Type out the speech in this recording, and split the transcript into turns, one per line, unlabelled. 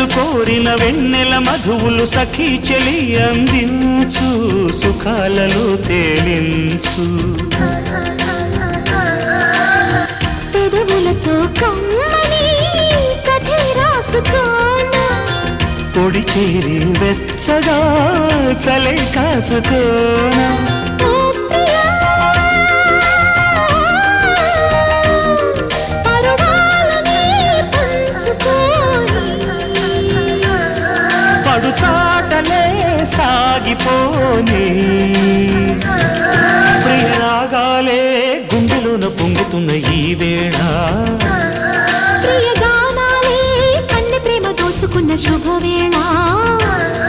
మనసు కోరిన వెన్నెల మధువులు సఖీ చెలి అందించు సుఖాలలో తేలించు
పెదవులతో కమ్మని కథే రాసుకోనా
పొడి చేరి వెచ్చగా చలే కాసుకోనా చాటలే సాగిపోని ప్రియరాగాలే గుండెలోన పొంగుతున్న ఈ వేళ
ప్రియగానాలే కన్నె ప్రేమ దోచుకున్న శుభవే